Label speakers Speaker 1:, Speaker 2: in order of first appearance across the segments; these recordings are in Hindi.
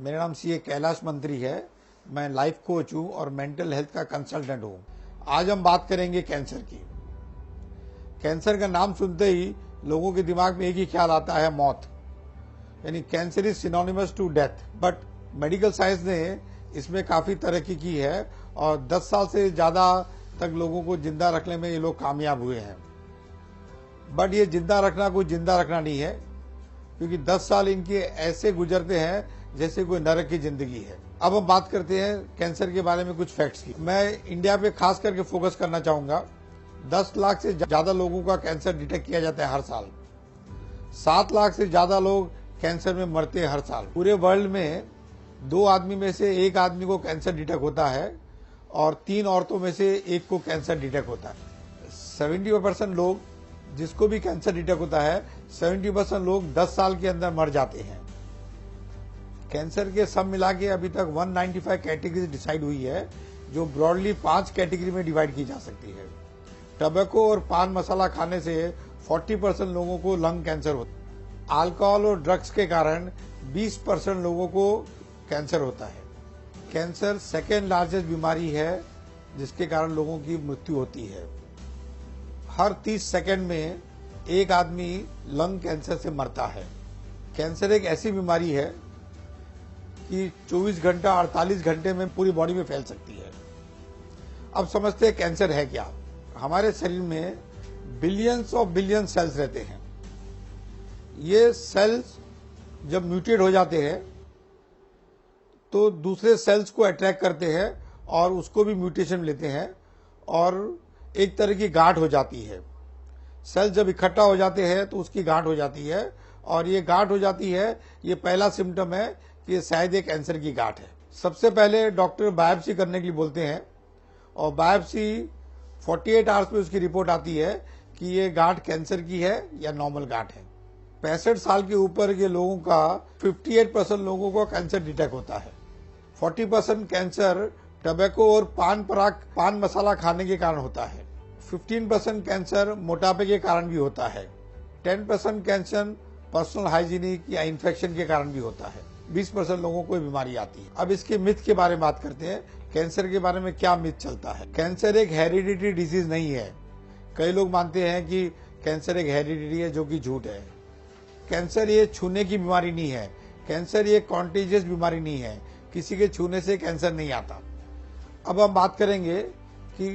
Speaker 1: मेरा नाम सीए कैलाश मंत्री है। मैं लाइफ कोच हूं और मेंटल हेल्थ का कंसल्टेंट हूं। आज हम बात करेंगे कैंसर की। कैंसर का नाम सुनते ही लोगों के दिमाग में एक ही ख्याल आता है, मौत। यानी cancer is synonymous to death. But medical science ने इसमें काफी तरक्की की है और 10 साल से ज्यादा तक लोगों को जिंदा रखने में ये लोग कामयाब हुए हैं। बट ये जिंदा रखना कोई जिंदा रखना नहीं है, क्योंकि 10 साल इनके ऐसे गुजरते हैं जैसे कोई नरक की जिंदगी है। अब हम बात करते हैं कैंसर के बारे में कुछ फैक्ट्स की। मैं इंडिया पे खास करके फोकस करना चाहूंगा। 10 लाख से ज्यादा लोगों का कैंसर डिटेक्ट किया जाता है हर साल। 7 लाख से ज्यादा लोग कैंसर में मरते हैं हर साल। पूरे वर्ल्ड में 2 आदमी में से 1 आदमी को कैंसर डिटेक्ट होता है और 3 औरतों में से 1 को कैंसर डिटेक्ट होता है। 70% लोग जिसको भी कैंसर डिटेक्ट होता है, 70% लोग 10 साल के अंदर मर जाते हैं। कैंसर के सब मिला के अभी तक 195 कैटेगरी डिसाइड हुई है, जो ब्रॉडली 5 कैटेगरी में डिवाइड की जा सकती है। टबैको और पान मसाला खाने से 40% लोगों को लंग कैंसर होता है। अल्कोहल और ड्रग्स के कारण 20% लोगों को कैंसर होता है। कैंसर सेकेंड लार्जेस्ट बीमारी है जिसके कारण लोगों की मृत्यु होती है। हर 30 सेकंड में 1 आदमी लंग कैंसर से मरता है। कैंसर एक ऐसी बीमारी है कि 24 घंटा 48 घंटे में पूरी बॉडी में फैल सकती है। अब समझते हैं कैंसर है क्या। हमारे शरीर में बिलियंस ऑफ बिलियन सेल्स रहते हैं। ये सेल्स जब म्यूटेट हो जाते हैं तो दूसरे सेल्स को अट्रैक्ट करते हैं और उसको भी म्यूटेशन लेते हैं और एक तरह की गांठ हो जाती है। सेल जब इकट्ठा हो जाते हैं तो उसकी गांठ हो जाती है और ये गांठ हो जाती है, ये पहला सिम्टम है कि शायद ये कैंसर की गांठ है। सबसे पहले डॉक्टर बायोप्सी करने के लिए बोलते हैं और बायोप्सी 48 आवर्स में उसकी रिपोर्ट आती है कि ये गांठ कैंसर की है या नॉर्मल गांठ है। 65 साल के ऊपर के लोगों का 58% लोगों को कैंसर डिटेक्ट होता है। 40% कैंसर टबैको और पान मसाला खाने के कारण होता है। 15% कैंसर मोटापे के कारण भी होता है। 10% कैंसर पर्सनल हाइजीनिक या इन्फेक्शन के कारण भी होता है। 20% लोगों को बीमारी आती है। अब इसके मिथ के बारे में बात करते हैं। कैंसर के बारे में क्या मिथ चलता है। कैंसर एक हेरिडिटरी डिजीज नहीं है। कई लोग मानते हैं कि कैंसर एक हेरिडिटरी है, जो कि झूठ है। कैंसर ये छूने की बीमारी नहीं है। कैंसर ये कॉन्टेजियस बीमारी नहीं है। किसी के छूने से कैंसर नहीं आता। अब हम बात करेंगे कि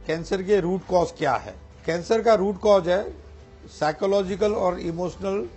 Speaker 1: कैंसर के रूट कॉज क्या है। कैंसर का रूट कॉज है साइकोलॉजिकल और इमोशनल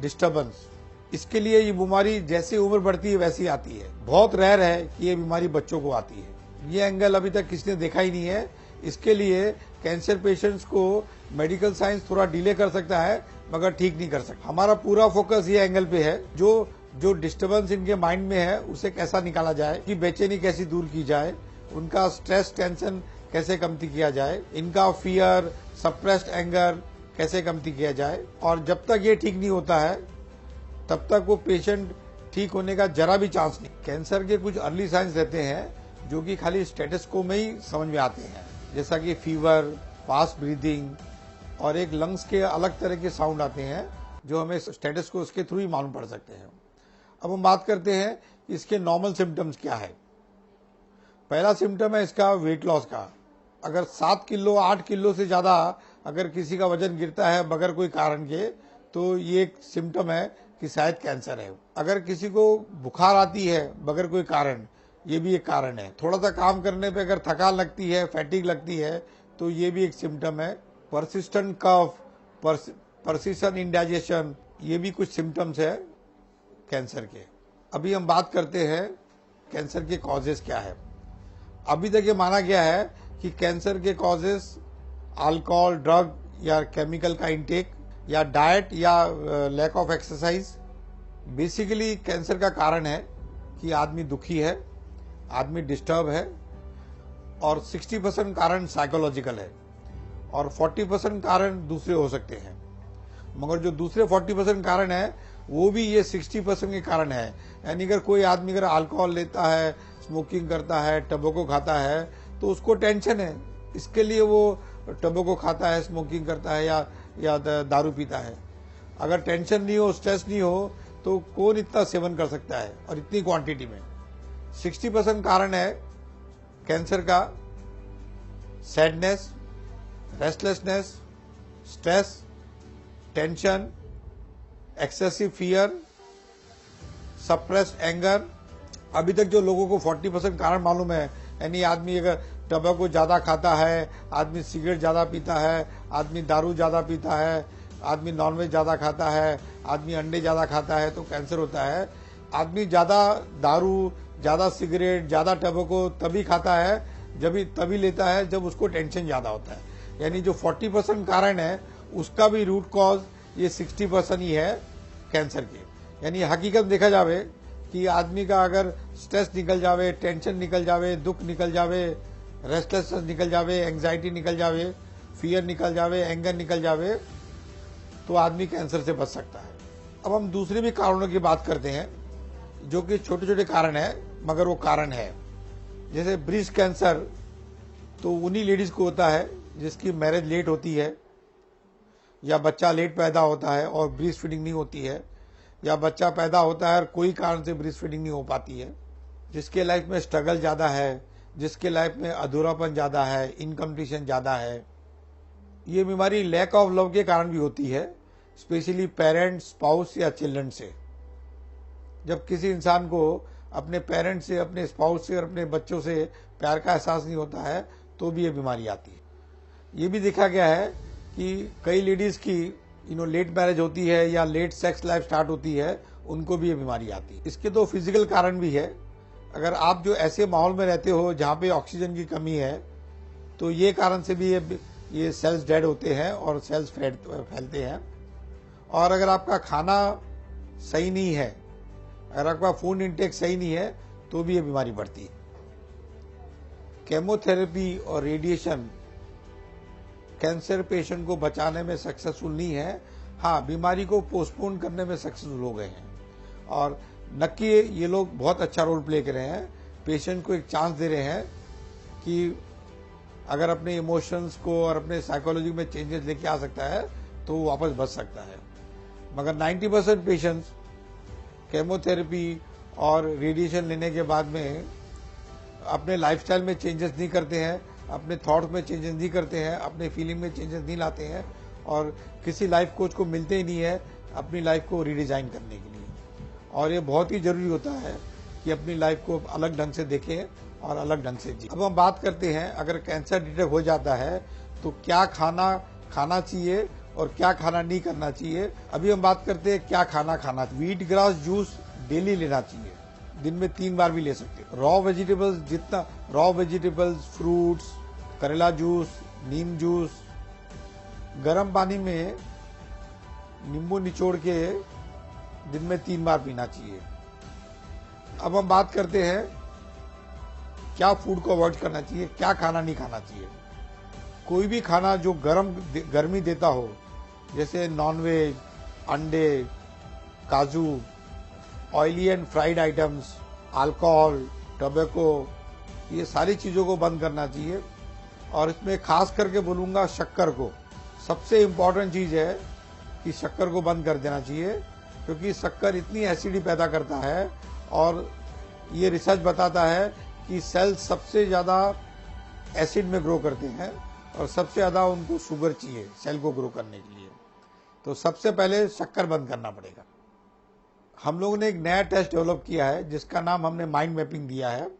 Speaker 1: डिस्टर्बेंस। इसके लिए ये बीमारी जैसे उम्र बढ़ती है वैसी आती है। बहुत रेयर है कि ये बीमारी बच्चों को आती है। ये एंगल अभी तक किसी ने देखा ही नहीं है। इसके लिए कैंसर पेशेंट्स को मेडिकल साइंस थोड़ा डिले कर सकता है, मगर ठीक नहीं कर सकता। हमारा पूरा फोकस ये एंगल पे है, जो डिस्टर्बेंस इनके माइंड में है उसे कैसा निकाला जाए, कि बेचैनी कैसी दूर की जाए, उनका स्ट्रेस टेंशन कैसे कमती किया जाए, इनका फियर सप्रेस्ड एंगर कैसे कमती किया जाए। और जब तक ये ठीक नहीं होता है तब तक वो पेशेंट ठीक होने का जरा भी चांस नहीं। कैंसर के कुछ अर्ली साइंस रहते हैं जो कि खाली स्टेटस्कोप में ही समझ में आते हैं, जैसा कि फीवर, फास्ट ब्रीदिंग और एक लंग्स के अलग तरह के साउंड आते हैं जो हमें स्टेटस्कोप के थ्रू ही मालूम पड़ सकते हैं। अब हम बात करते हैं कि इसके नॉर्मल सिम्टम्स क्या है। पहला सिम्टम है इसका वेट लॉस का। अगर 7 किलो 8 किलो से ज्यादा अगर किसी का वजन गिरता है बगैर कोई कारण के, तो ये एक सिम्टम है कि शायद कैंसर है। अगर किसी को बुखार आती है बगैर कोई कारण, ये भी एक कारण है। थोड़ा सा काम करने पे अगर थकान लगती है, फैटिक लगती है, तो ये भी एक सिम्टम है। परसिस्टेंट कफ, परसिस्टेंट इंडाइजेशन, ये भी कुछ सिम्टम्स है कैंसर के। अभी हम बात करते हैं कैंसर के कॉजेस क्या है। अभी तक ये माना गया है कि कैंसर के कॉजेस अल्कोहल, ड्रग या केमिकल का इंटेक या डाइट या lack of exercise. Basically cancer का कारण है कि आदमी दुखी है, आदमी डिस्टर्ब है और 60% कारण साइकोलॉजिकल है और 40% कारण दूसरे हो सकते हैं। मगर जो दूसरे 40% कारण है वो भी ये 60% के कारण है। यानी अगर कोई आदमी अगर अल्कोहल लेता है, स्मोकिंग करता है, टबैको खाता है, तो उसको टेंशन है, इसके लिए वो टबैको खाता है, स्मोकिंग करता है या दारू पीता है। अगर टेंशन नहीं हो, स्ट्रेस नहीं हो, तो कौन इतना सेवन कर सकता है और इतनी क्वांटिटी में। 60% कारण है कैंसर का sadness, restlessness, stress, tension, excessive fear, suppressed anger. अभी तक जो लोगों को 40% कारण मालूम है, यानी आदमी अगर टबैको ज्यादा खाता है, आदमी सिगरेट ज्यादा पीता है, आदमी दारू ज्यादा पीता है, आदमी नॉनवेज ज्यादा खाता है, आदमी अंडे ज्यादा खाता है, तो कैंसर होता है। आदमी ज्यादा दारू, ज्यादा सिगरेट, ज्यादा टबैको तभी खाता है, तभी लेता है जब उसको टेंशन ज्यादा होता है। यानी जो 40% कारण है उसका भी रूट कॉज ये 60% ही है कैंसर के। यानी हकीकत देखा जावे कि आदमी का अगर स्ट्रेस निकल जावे, टेंशन निकल जावे, दुख निकल जावे, रेस्टलेसनेस निकल जावे, एंग्जाइटी निकल जावे, फियर निकल जावे, एंगर निकल जावे, तो आदमी कैंसर से बच सकता है। अब हम दूसरे भी कारणों की बात करते हैं जो कि छोटे छोटे कारण है मगर वो कारण है। जैसे ब्रेस्ट कैंसर तो उन्हीं लेडीज को होता है जिसकी मैरिज लेट होती है, या बच्चा लेट पैदा होता है और ब्रेस्ट फीडिंग नहीं होती है, या बच्चा पैदा होता है और कोई कारण से ब्रेस्ट फीडिंग नहीं हो पाती है, जिसके लाइफ में स्ट्रगल ज्यादा है, जिसके लाइफ में अधूरापन ज्यादा है, इनकम्प्लीशन ज्यादा है। ये बीमारी लैक ऑफ लव के कारण भी होती है, स्पेशली पेरेंट्स, स्पाउस या चिल्ड्रन से। जब किसी इंसान को अपने पेरेंट्स से, अपने स्पाउस से और अपने बच्चों से प्यार का एहसास नहीं होता है तो भी ये बीमारी आती है। ये भी देखा गया है कि कई लेडीज की लेट मैरिज होती है या लेट सेक्स लाइफ स्टार्ट होती है, उनको भी ये बीमारी आती है। इसके तो फिजिकल कारण भी है। अगर आप जो ऐसे माहौल में रहते हो जहाँ पे ऑक्सीजन की कमी है, तो ये कारण से भी ये सेल्स डेड होते हैं और सेल्स फैलते हैं। और अगर आपका खाना सही नहीं है, अगर आपका फूड इंटेक सही नहीं है, तो भी ये बीमारी बढ़ती है। केमोथेरेपी और रेडिएशन कैंसर पेशेंट को बचाने में सक्सेसफुल नहीं है। हाँ, बीमारी को पोस्टपोन करने में सक्सेसफुल हो गए हैं और नक्की ये लोग बहुत अच्छा रोल प्ले कर रहे हैं। पेशेंट को एक चांस दे रहे हैं कि अगर अपने इमोशंस को और अपने साइकोलॉजी में चेंजेस लेके आ सकता है तो वो वापस बच सकता है। मगर 90% पेशेंट्स केमोथेरेपी और रेडिएशन लेने के बाद में अपने लाइफस्टाइल में चेंजेस नहीं करते हैं, अपने थॉट्स में चेंजेस नहीं करते हैं, अपने फीलिंग में चेंजेस नहीं लाते हैं और किसी लाइफ कोच को मिलते ही नहीं है अपनी लाइफ को रीडिजाइन करने के लिए। और ये बहुत ही जरूरी होता है कि अपनी लाइफ को अलग ढंग से देखें और अलग ढंग से जिए। अब हम बात करते हैं अगर कैंसर डिटेक्ट हो जाता है तो क्या खाना चाहिए और क्या खाना नहीं करना चाहिए। अभी हम बात करते हैं क्या खाना खाना चाहिए। व्हीट ग्रास जूस डेली लेना चाहिए, दिन में 3 बार भी ले सकते हैं। रॉ वेजिटेबल्स, फ्रूट्स, करेला जूस, नीम जूस, गर्म पानी में नींबू निचोड़ के दिन में 3 बार पीना चाहिए। अब हम बात करते हैं क्या फूड को अवॉइड करना चाहिए, क्या खाना नहीं खाना चाहिए। कोई भी खाना जो गर्मी देता हो, जैसे नॉनवेज, अंडे, काजू, oily and fried items, alcohol, tobacco, ये सारी चीजों को बंद करना चाहिए। और इसमें खास करके बोलूंगा शक्कर को, सबसे इम्पोर्टेंट चीज है कि शक्कर को बंद कर देना चाहिए, क्योंकि शक्कर इतनी एसिडिटी पैदा करता है और ये रिसर्च बताता है कि सेल्स सबसे ज्यादा एसिड में ग्रो करते हैं और सबसे ज्यादा उनको शुगर चाहिए सेल को ग्रो करने के लिए। तो सबसे पहले शक्कर बंद करना पड़ेगा। हम लोगों ने एक नया टेस्ट डेवलप किया है जिसका नाम हमने माइंड मैपिंग दिया है।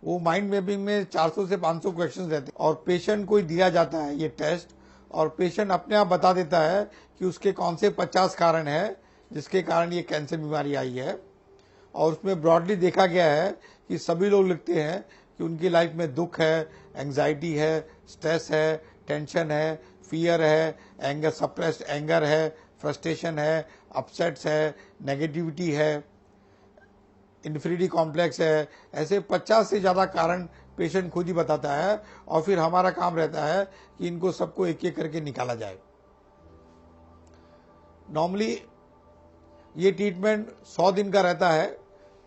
Speaker 1: वो माइंड मैपिंग में 400 से 500 क्वेश्चन रहते हैं और पेशेंट को दिया जाता है ये टेस्ट, और पेशेंट अपने आप बता देता है कि उसके कौन से 50 कारण है जिसके कारण ये कैंसर बीमारी आई है। और उसमें ब्रॉडली देखा गया है कि सभी लोग लिखते हैं कि उनकी लाइफ में दुख है, एंग्जाइटी है, स्ट्रेस है, टेंशन है, फियर है, एंगर, सप्रेस्ड एंगर है, फ्रस्ट्रेशन है, अपसेट्स है, नेगेटिविटी है, इन्फिनिटी कॉम्प्लेक्स है। ऐसे 50 से ज्यादा कारण पेशेंट खुद ही बताता है और फिर हमारा काम रहता है कि इनको सबको एक एक करके निकाला जाए। नॉर्मली ये ट्रीटमेंट 100 दिन का रहता है,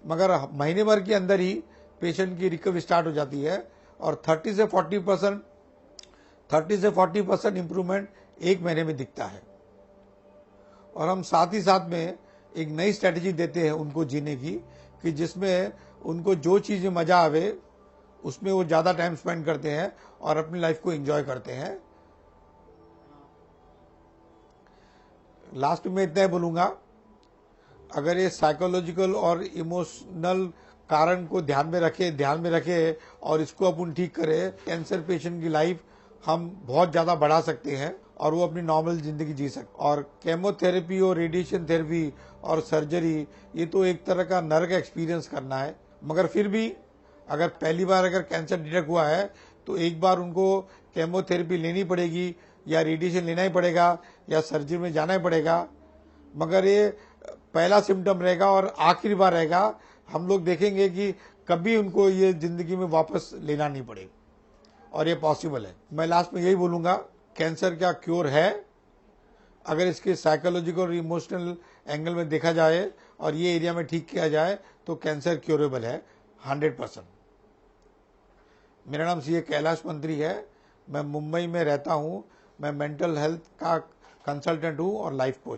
Speaker 1: मगर महीने भर के अंदर ही पेशेंट की रिकवरी स्टार्ट हो जाती है और 30 से 40% इंप्रूवमेंट 1 महीने में दिखता है। और हम साथ ही साथ में एक नई स्ट्रेटजी देते हैं उनको जीने की, कि जिसमें उनको जो चीज़ में मजा आवे उसमें वो ज़्यादा टाइम स्पेंड करते हैं और अपनी लाइफ को एंजॉय करते हैं। लास्ट में इतना ही बोलूँगा, अगर ये साइकोलॉजिकल और इमोशनल कारण को ध्यान में रखे और इसको अपन ठीक करें, कैंसर पेशेंट की लाइफ हम बहुत ज़्यादा बढ़ा सकते हैं और वो अपनी नॉर्मल जिंदगी जी सकते। और केमोथेरेपी और रेडिएशन थेरेपी और सर्जरी, ये तो एक तरह का नर्क एक्सपीरियंस करना है, मगर फिर भी अगर पहली बार अगर कैंसर डिटेक्ट हुआ है तो एक बार उनको केमोथेरेपी लेनी पड़ेगी या रेडिएशन लेना ही पड़ेगा या सर्जरी में जाना ही पड़ेगा, मगर ये पहला सिम्टम रहेगा और आखिरी बार रहेगा। हम लोग देखेंगे कि कभी उनको ये जिंदगी में वापस लेना नहीं पड़ेगा और ये पॉसिबल है। मैं लास्ट में यही बोलूँगा, कैंसर का क्योर है अगर इसके साइकोलॉजिकल और इमोशनल एंगल में देखा जाए और ये एरिया में ठीक किया जाए तो कैंसर क्योरेबल है 100%। मेरा नाम सीए कैलाश मंत्री है, मैं मुंबई में रहता हूँ, मैं मेंटल हेल्थ का कंसल्टेंट हूँ और लाइफ कोच।